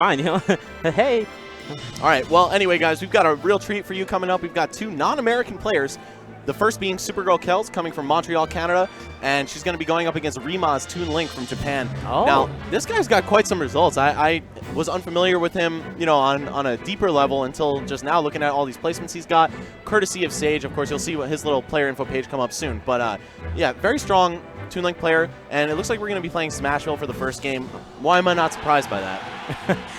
fine, you know. Hey. All right, well, anyway, guys, we've got a real treat for you coming up. We've got two non-American players. The first being SuperGirlKels, coming from Montreal, Canada, and she's going to be going up against Rima's Toon Link from Japan. Oh. Now, this guy's got quite some results. I was unfamiliar with him, you know, on a deeper level until just now, looking at all these placements he's got, courtesy of Sage. Of course, you'll see what his little player info page come up soon. But, yeah, very strong Toon Link player, and it looks like we're going to be playing Smashville for the first game. Why am I not surprised by that?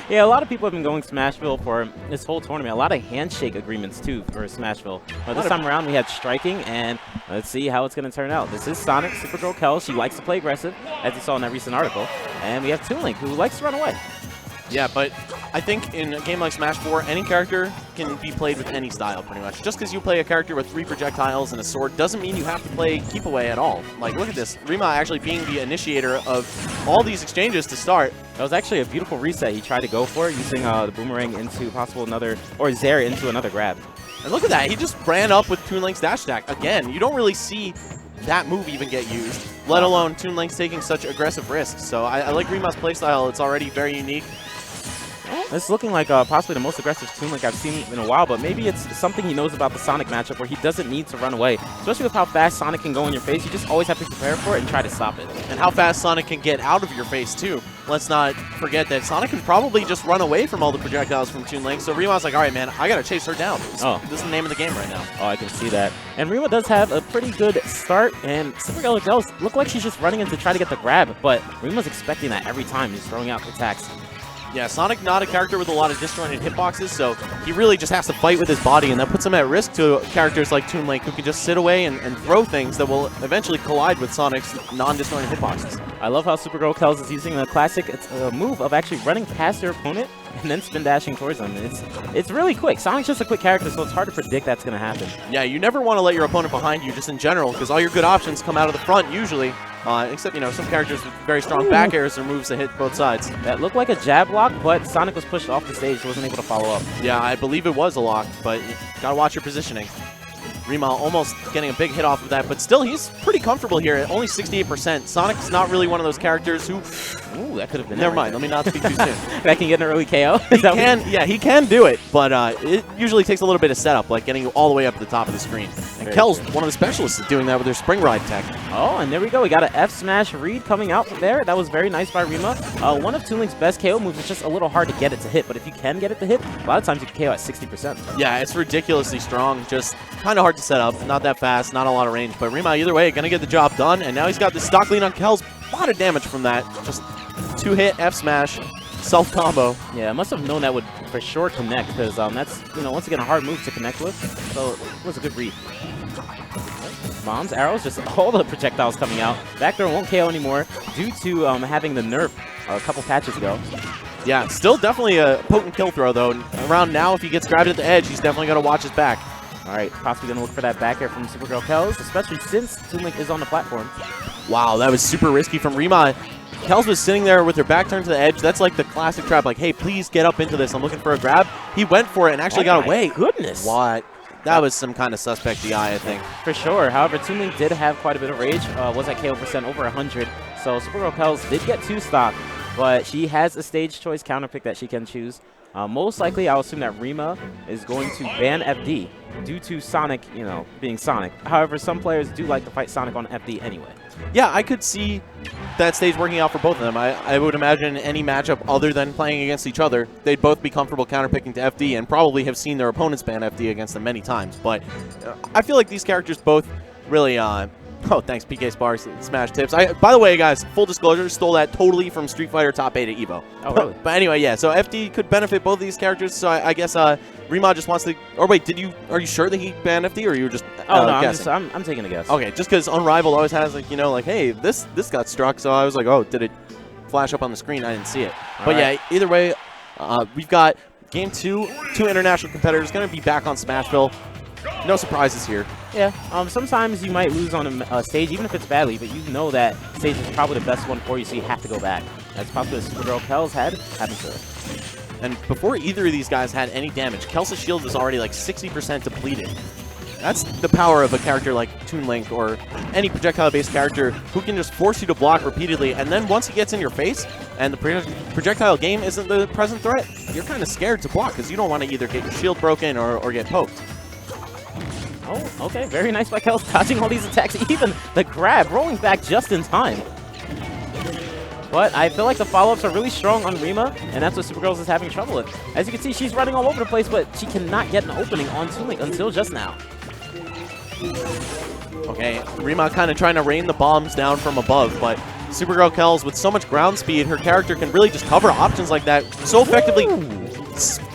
Yeah, a lot of people have been going Smashville for this whole tournament. A lot of handshake agreements, too, for Smashville. But this time around, we had striking, and let's see how it's going to turn out. This is Sonic, SuperGirlKels. She likes to play aggressive, as you saw in that recent article. And we have Toon Link, who likes to run away. Yeah, but I think in a game like Smash 4, any character can be played with any style, pretty much. Just because you play a character with 3 projectiles and a sword doesn't mean you have to play keep away at all. Like, look at this. Rima actually being the initiator of all these exchanges to start. That was actually a beautiful reset he tried to go for, using the boomerang into possible another, or Zare into another grab. And look at that. He just ran up with Toon Link's dash attack. Again, you don't really see that move even get used, let alone Toon Link's taking such aggressive risks. So I like Rima's playstyle. It's already very unique. It's looking like possibly the most aggressive Toon Link I've seen in a while, but maybe it's something he knows about the Sonic matchup where he doesn't need to run away. Especially with how fast Sonic can go in your face, you just always have to prepare for it and try to stop it. And how fast Sonic can get out of your face, too. Let's not forget that Sonic can probably just run away from all the projectiles from Toon Link, so Rima's like, all right, man, I got to chase her down. This is the name of the game right now. Oh, I can see that. And Rima does have a pretty good start, and SuperGirlKels look like she's just running in to try to get the grab, but Rima's expecting that every time, just throwing out attacks. Yeah, Sonic not a character with a lot of disjointed hitboxes, so he really just has to fight with his body, and that puts him at risk to characters like Toon Link, who can just sit away and throw things that will eventually collide with Sonic's non-disjointed hitboxes. I love how SuperGirlKels is using the classic move of actually running past their opponent and then spin dashing towards them. It's really quick. Sonic's just a quick character, so it's hard to predict that's going to happen. Yeah, you never want to let your opponent behind you just in general, because all your good options come out of the front usually. Except, you know, some characters with very strong back airs or moves that hit both sides. That looked like a jab lock, but Sonic was pushed off the stage, so wasn't able to follow up. Yeah, I believe it was a lock, but you gotta watch your positioning. Rima almost getting a big hit off of that, but still, he's pretty comfortable here at only 68%. Sonic's not really one of those characters who... Ooh, that could have been... Never mind, let me not speak too soon. That can get an early KO? Yeah, he can do it, but it usually takes a little bit of setup, like getting you all the way up to the top of the screen. And Kel's one of the specialists at doing that with her Spring Ride tech. Oh, and there we go. We got an F smash read coming out there. That was very nice by Rima. One of Toon Link's best KO moves is just a little hard to get it to hit, but if you can get it to hit, a lot of times you can KO at 60%. Yeah, it's ridiculously strong, just kind of hard to set up. Not that fast, not a lot of range, but Rima, either way, going to get the job done, and now he's got the stock lead on Kel's. A lot of damage from that. Just 2-hit F smash, self combo. Yeah, I must have known that would for sure connect, because that's, you know, once again, a hard move to connect with, so it was a good read. Bombs, arrows, just all the projectiles coming out. Back throw won't KO anymore due to having the nerf a couple patches ago. Yeah, still definitely a potent kill throw, though. Around now, if he gets grabbed at the edge, he's definitely going to watch his back. All right, possibly going to look for that back air from SuperGirlKels, especially since Toon Link is on the platform. Wow, that was super risky from Rima. Kels was sitting there with her back turned to the edge. That's like the classic trap, like, hey, please get up into this. I'm looking for a grab. He went for it and actually got away. Goodness. What? That was some kind of suspect DI, I think. For sure. However, Toon Link did have quite a bit of rage. Was at KO percent over 100. So SuperGirlKels did get 2 stock, but she has a stage choice counter pick that she can choose. Most likely, I'll assume that Rima is going to ban FD due to Sonic, you know, being Sonic. However, some players do like to fight Sonic on FD anyway. Yeah, I could see that stage working out for both of them. I would imagine any matchup other than playing against each other, they'd both be comfortable counterpicking to FD and probably have seen their opponents ban FD against them many times. But I feel like these characters both really... Oh, thanks, PK Sparks, Smash Tips. By the way, guys, full disclosure, stole that totally from Street Fighter Top 8 at EVO. Oh, really? But anyway, yeah, so FD could benefit both of these characters, so I guess Rima just wants to... Or wait, are you sure that he banned FD, or you were just Oh, no, guessing? I'm taking a guess. Okay, just because Unrivaled always has, like, you know, like, hey, this got struck, so I was like, oh, did it flash up on the screen? I didn't see it. But yeah, either way, we've got Game 2, 2 international competitors going to be back on Smashville. No surprises here. Yeah, sometimes you might lose on a stage, even if it's badly, but you know that stage is probably the best one for you, so you have to go back. That's probably what SuperGirlKels had happened to her. And before either of these guys had any damage, Kel's shield was already like 60% depleted. That's the power of a character like Toon Link or any projectile-based character who can just force you to block repeatedly, and then once he gets in your face and the projectile game isn't the present threat, you're kind of scared to block because you don't want to either get your shield broken or get poked. Oh, okay. Very nice by Kels, dodging all these attacks. Even the grab, rolling back just in time. But I feel like the follow-ups are really strong on Rima, and that's what SuperGirls is having trouble with. As you can see, she's running all over the place, but she cannot get an opening on Toon Link until just now. Okay, Rima kind of trying to rain the bombs down from above, but SuperGirlKels, with so much ground speed, her character can really just cover options like that so effectively.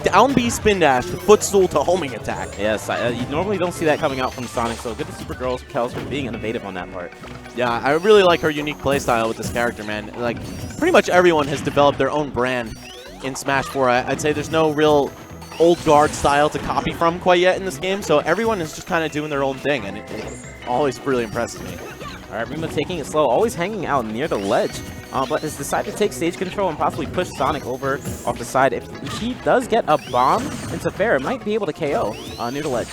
Down B spin dash to footstool to homing attack. Yes, you normally don't see that coming out from Sonic, so good to SuperGirlKels for being innovative on that part. Yeah, I really like her unique playstyle with this character, man. Like, pretty much everyone has developed their own brand in Smash 4. I'd say there's no real old guard style to copy from quite yet in this game, so everyone is just kind of doing their own thing, and it always really impresses me. All right, Rima taking it slow, always hanging out near the ledge, but has decided to take stage control and possibly push Sonic over off the side. If he does get a bomb into fair, it might be able to KO near the ledge.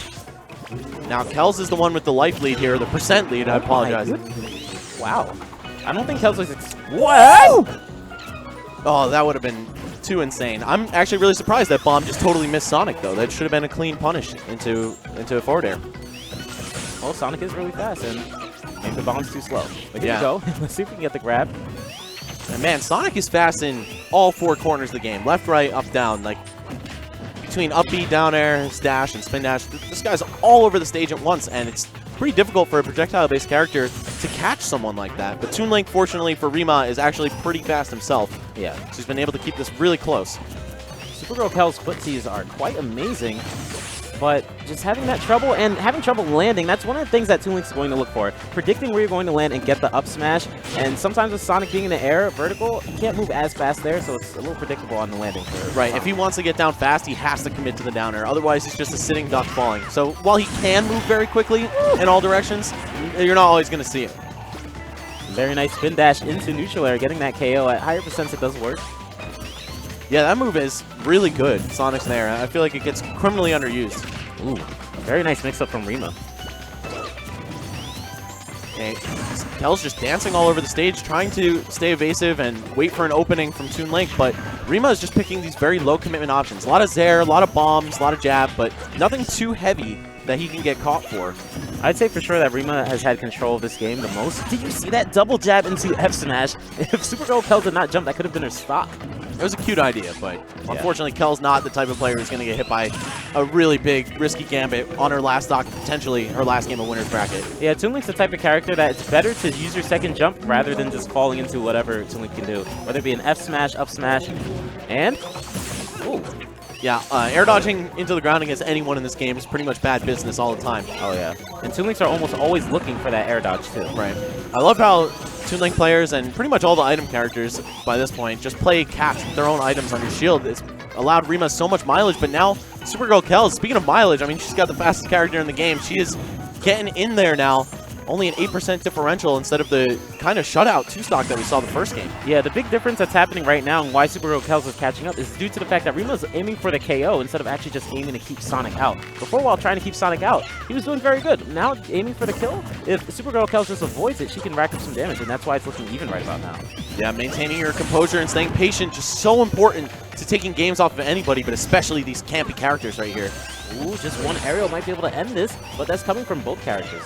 Now, Kels is the one with the life lead here, the percent lead, I apologize. Wow. I don't think Kels was... What? Oh, that would have been too insane. I'm actually really surprised that bomb just totally missed Sonic, though. That should have been a clean punish into a forward air. Well, Sonic is really fast, and maybe the bomb's too slow. But here yeah. we go. Let's see if we can get the grab. And man, Sonic is fast in all four corners of the game. Left, right, up, down. Like, between up B, down air, dash, and spin dash. This guy's all over the stage at once, and it's pretty difficult for a projectile-based character to catch someone like that. But Toon Link, fortunately for Rima, is actually pretty fast himself. Yeah. So he's been able to keep this really close. SuperGirlKels' footsies are quite amazing, but just having that trouble and having trouble landing, that's one of the things that Toon Link's going to look for. Predicting where you're going to land and get the up smash, and sometimes with Sonic being in the air, vertical, he can't move as fast there, so it's a little predictable on the landing for Right, Sonic. if he wants to get down fast, he has to commit to the down air. Otherwise, he's just a sitting duck falling. So while he can move very quickly in all directions, you're not always going to see it. Very nice spin dash into neutral air, getting that KO. At higher percents, it does work. Yeah, that move is really good, Sonic's there. I feel like it gets criminally underused. Ooh, very nice mix-up from Rima. Okay, Kels just dancing all over the stage, trying to stay evasive and wait for an opening from Toon Link, but Rima is just picking these very low-commitment options. A lot of Zair, a lot of bombs, a lot of jab, but nothing too heavy that he can get caught for. I'd say for sure that Rima has had control of this game the most. Did you see that double jab into F smash? If SuperGirlKels did not jump, that could have been her stock. It was a cute idea, but unfortunately, Kel's not the type of player who's going to get hit by a really big, risky gambit on her last stock, potentially her last game of winner's bracket. Yeah, Toon Link's the type of character that it's better to use your second jump rather than just falling into whatever Toon Link can do. Whether it be an F smash, up smash, and... Ooh. Yeah, air dodging into the ground against anyone in this game is pretty much bad business all the time. Oh, yeah. And Toon Links are almost always looking for that air dodge, too. Right. I love how Toon Link players and pretty much all the item characters by this point just play catch with their own items on your shield. It's allowed Rima so much mileage, but now SuperGirlKels, speaking of mileage, I mean, she's got the fastest character in the game. She is getting in there now. Only an 8% differential instead of the kind of shutout 2-stock that we saw the first game. Yeah, the big difference that's happening right now and why SuperGirlKels is catching up is due to the fact that Rima's aiming for the KO instead of actually just aiming to keep Sonic out. Before, while trying to keep Sonic out, he was doing very good. Now, aiming for the kill, if SuperGirlKels just avoids it, she can rack up some damage, and that's why it's looking even right about now. Yeah, maintaining your composure and staying patient, just so important to taking games off of anybody, but especially these campy characters right here. Ooh, just one aerial might be able to end this, but that's coming from both characters.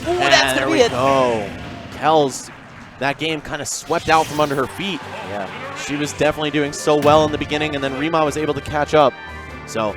Ooh, and that's there gonna we be it. go. Kels, that game kind of swept out from under her feet. Yeah. She was definitely doing so well in the beginning, and then Rima was able to catch up. So,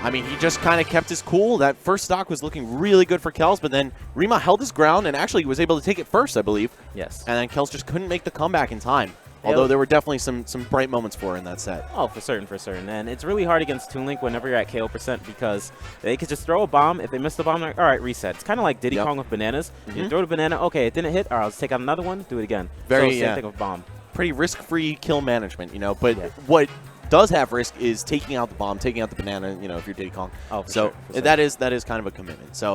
I mean, he just kind of kept his cool. That first stock was looking really good for Kels, but then Rima held his ground and actually was able to take it first, I believe. Yes. And then Kels just couldn't make the comeback in time. Although there were definitely some bright moments for her in that set. Oh, for certain, for certain. And it's really hard against Toon Link whenever you're at KO percent because they could just throw a bomb. If they miss the bomb, they're like, all right, reset. It's kind of like Diddy Kong with bananas. You throw the banana, okay, it didn't hit. All right, let's take out another one, do it again. Very, so, same thing with bomb. Pretty risk-free kill management, you know. But what does have risk is taking out the bomb, taking out the banana, you know, if you're Diddy Kong. Oh, so for sure. that is kind of a commitment. So